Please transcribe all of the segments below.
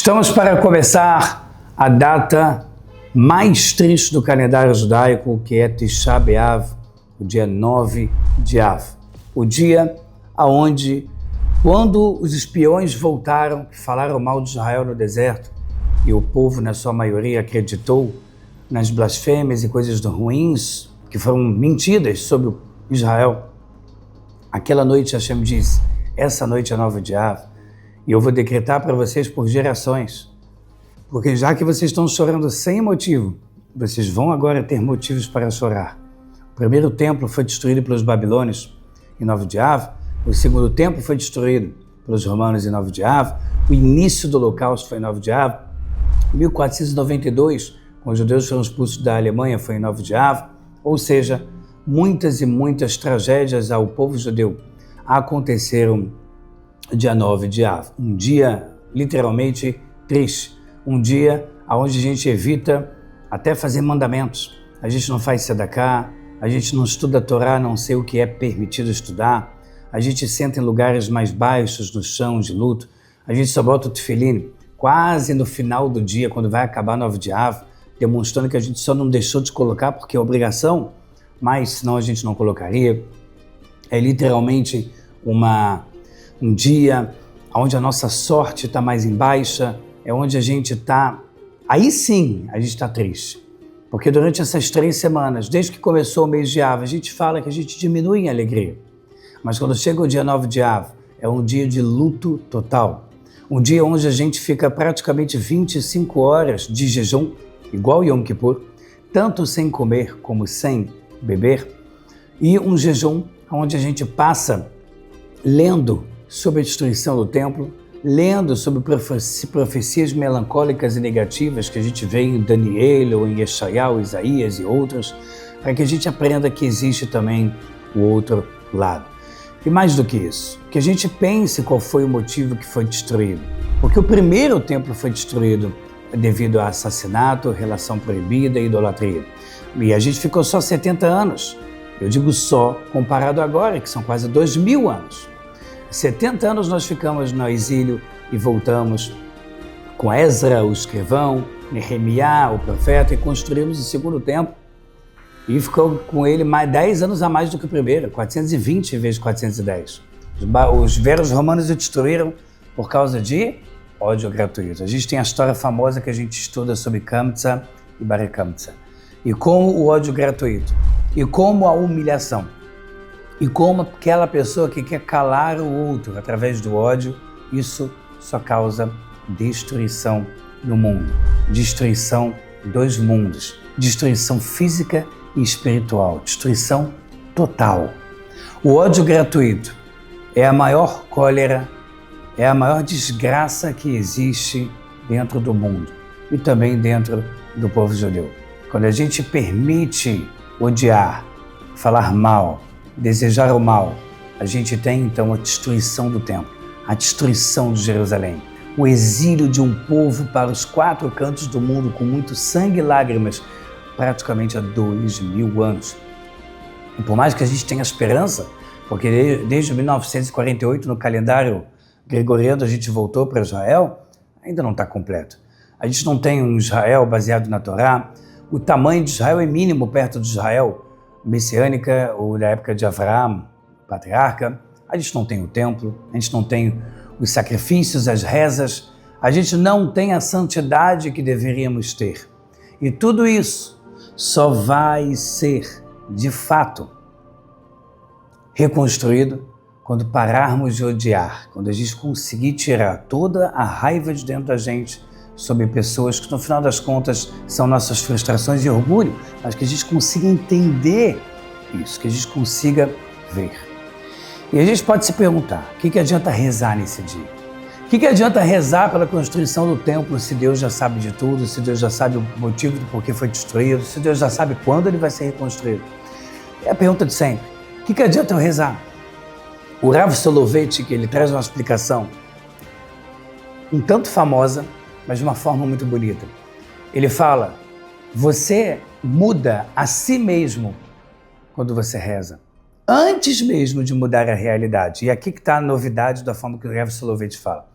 Estamos para começar a data mais triste do calendário judaico, que é Tisha B'Av, o dia 9 de Av. O dia aonde, quando os espiões voltaram, que falaram mal de Israel no deserto, e o povo, na sua maioria, acreditou nas blasfêmias e coisas ruins que foram mentidas sobre Israel, aquela noite Hashem disse, essa noite é 9 de Av, e eu vou decretar para vocês por gerações, porque já que vocês estão chorando sem motivo, vocês vão agora ter motivos para chorar. O primeiro templo foi destruído pelos babilônios em 9 de Av, o segundo templo foi destruído pelos romanos em 9 de Av, o início do holocausto foi em 9 de Av, 1492, quando os judeus foram expulsos da Alemanha, foi em 9 de Av, ou seja, muitas e muitas tragédias ao povo judeu aconteceram dia 9 de Av, um dia literalmente triste, um dia onde a gente evita até fazer mandamentos, a gente não faz tzedakah, a gente não estuda a Torá, não sei o que é permitido estudar, a gente senta em lugares mais baixos, no chão de luto, a gente só bota o tefilim quase no final do dia, quando vai acabar 9 de Av, demonstrando que a gente só não deixou de colocar porque é obrigação, mas senão a gente não colocaria. É literalmente um dia onde a nossa sorte está mais em baixa, é onde a gente está, aí sim a gente está triste. Porque durante essas 3 semanas, desde que começou o mês de Av, a gente fala que a gente diminui em alegria. Mas quando chega o dia 9 de Av, é um dia de luto total. Um dia onde a gente fica praticamente 25 horas de jejum, igual Yom Kippur, tanto sem comer como sem beber, e um jejum onde a gente passa lendo sobre a destruição do templo, lendo sobre profecias melancólicas e negativas que a gente vê em Daniel, ou em Yeshayahu, Isaías e outros, para que a gente aprenda que existe também o outro lado. E mais do que isso, que a gente pense qual foi o motivo que foi destruído. Porque o primeiro templo foi destruído devido a assassinato, relação proibida e idolatria. E a gente ficou só 70 anos. Eu digo só, comparado agora, que são quase 2000 anos. 70 anos nós ficamos no exílio e voltamos com Ezra, o escrivão, Nehemiah, o profeta, e construímos o segundo templo. E ficou com ele mais 10 anos a mais do que o primeiro, 420 em vez de 410. Os veros romanos o destruíram por causa de ódio gratuito. A gente tem a história famosa que a gente estuda sobre Kamtza e Bar Kamtza. E como o ódio gratuito, e como a humilhação, e como aquela pessoa que quer calar o outro através do ódio, isso só causa destruição no mundo, destruição dos mundos, destruição física e espiritual, destruição total. O ódio gratuito é a maior cólera, é a maior desgraça que existe dentro do mundo e também dentro do povo judeu. Quando a gente permite odiar, falar mal, desejar o mal, a gente tem então a destruição do templo, a destruição de Jerusalém, o exílio de um povo para os 4 cantos do mundo com muito sangue e lágrimas, praticamente há 2000 anos. E por mais que a gente tenha esperança, porque desde 1948 no calendário gregoriano a gente voltou para Israel, ainda não está completo. A gente não tem um Israel baseado na Torá, o tamanho de Israel é mínimo perto de Israel messiânica ou da época de Avraham, patriarca. A gente não tem o templo, a gente não tem os sacrifícios, as rezas, a gente não tem a santidade que deveríamos ter. E tudo isso só vai ser, de fato, reconstruído quando pararmos de odiar, quando a gente conseguir tirar toda a raiva de dentro da gente sobre pessoas que, no final das contas, são nossas frustrações e orgulho, mas que a gente consiga entender isso, que a gente consiga ver. E a gente pode se perguntar, o que adianta rezar nesse dia? O que adianta rezar pela construção do templo se Deus já sabe de tudo, se Deus já sabe o motivo do porquê foi destruído, se Deus já sabe quando ele vai ser reconstruído? É a pergunta de sempre. O que adianta eu rezar? O Rav Soloveitchik, ele traz uma explicação um tanto famosa, mas de uma forma muito bonita. Ele fala, você muda a si mesmo quando você reza, antes mesmo de mudar a realidade. E aqui que está a novidade da forma que o Rav Soloveitchik fala.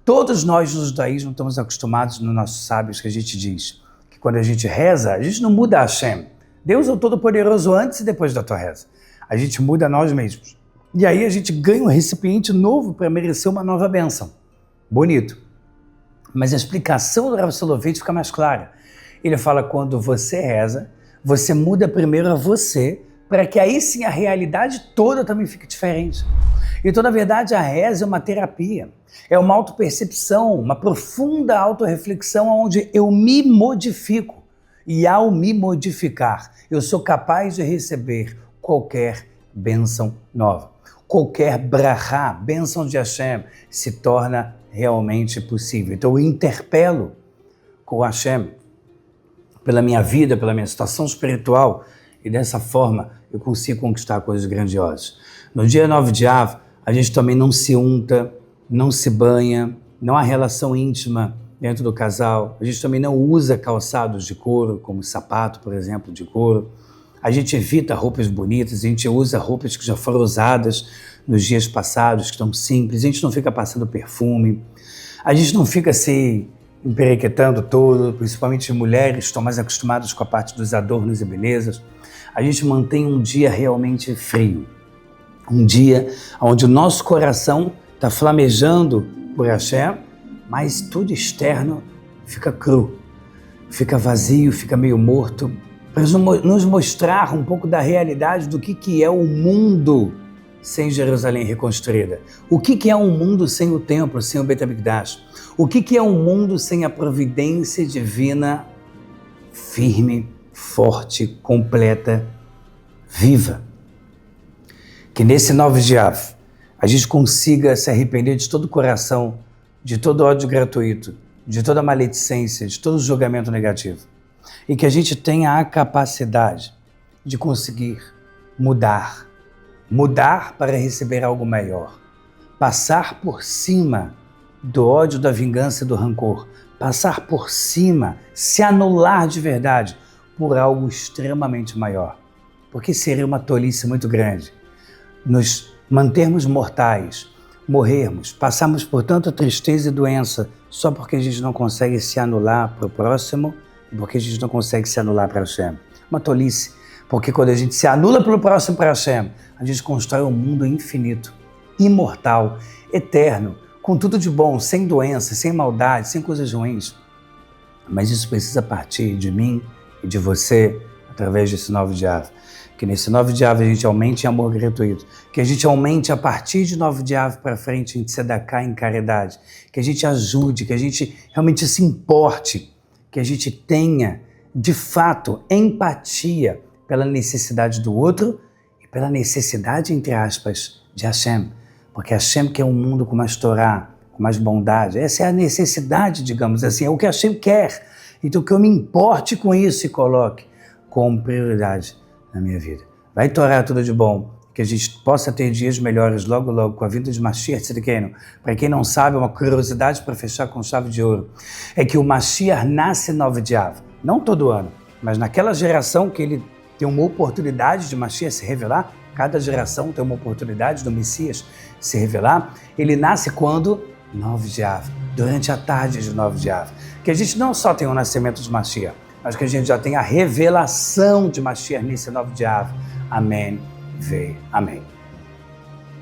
Todos nós no judaísmo estamos acostumados nos nossos sábios que a gente diz que quando a gente reza, a gente não muda Hashem. Deus é o Todo-Poderoso antes e depois da tua reza. A gente muda nós mesmos. E aí a gente ganha um recipiente novo para merecer uma nova bênção. Bonito. Mas a explicação do Rav Soloveitch fica mais clara. Ele fala, quando você reza, você muda primeiro a você, para que aí sim a realidade toda também fique diferente. Então, na verdade, a reza é uma terapia, é uma autopercepção, uma profunda autorreflexão onde eu me modifico. E ao me modificar, eu sou capaz de receber qualquer bênção nova. Qualquer brahá, bênção de Hashem, se torna realmente possível. Então eu interpelo com Hashem pela minha vida, pela minha situação espiritual, e dessa forma eu consigo conquistar coisas grandiosas. No dia 9 de Av, a gente também não se unta, não se banha, não há relação íntima dentro do casal. A gente também não usa calçados de couro, como sapato, por exemplo, de couro. A gente evita roupas bonitas, a gente usa roupas que já foram usadas nos dias passados, que estão simples, a gente não fica passando perfume, a gente não fica se emperequetando todo, principalmente mulheres estão mais acostumadas com a parte dos adornos e belezas. A gente mantém um dia realmente frio, um dia onde o nosso coração está flamejando por Hashem, mas tudo externo fica cru, fica vazio, fica meio morto, para nos mostrar um pouco da realidade do que é o mundo sem Jerusalém reconstruída. O que é um mundo sem o templo, sem o Beit HaMikdash? O que é um mundo sem a providência divina firme, forte, completa, viva? Que nesse 9 de Av a gente consiga se arrepender de todo o coração, de todo ódio gratuito, de toda maledicência, de todo julgamento negativo. E que a gente tenha a capacidade de conseguir mudar para receber algo maior, passar por cima do ódio, da vingança e do rancor, passar por cima, se anular de verdade por algo extremamente maior, porque seria uma tolice muito grande nos mantermos mortais, morrermos, passarmos por tanta tristeza e doença só porque a gente não consegue se anular para o próximo e porque a gente não consegue se anular para Hashem. Uma tolice, porque quando a gente se anula pelo próximo para Hashem, a gente constrói um mundo infinito, imortal, eterno, com tudo de bom, sem doença, sem maldade, sem coisas ruins. Mas isso precisa partir de mim e de você através desse 9 de Av. Que nesse 9 de Av a gente aumente em amor gratuito, que a gente aumente a partir de 9 de Av para frente em tzedakah, em caridade, que a gente ajude, que a gente realmente se importe, que a gente tenha, de fato, empatia pela necessidade do outro e pela necessidade, entre aspas, de Hashem. Porque Hashem quer um mundo com mais Torá, com mais bondade. Essa é a necessidade, digamos assim, é o que Hashem quer. Então que eu me importe com isso e coloque como prioridade na minha vida. Vai Torá tudo de bom, que a gente possa ter dias melhores logo, logo, com a vinda de Mashiach Tzidkenu. Para quem não sabe, uma curiosidade para fechar com chave de ouro, é que o Mashiach nasce 9 de Av, não todo ano, mas naquela geração que ele tem uma oportunidade de Mashiach se revelar, cada geração tem uma oportunidade do Messias se revelar, ele nasce quando? 9 de Av, durante a tarde de 9 de Av. Que a gente não só tem o nascimento de Mashiach, mas que a gente já tem a revelação de Mashiach nesse 9 de Av. Amém. Amém.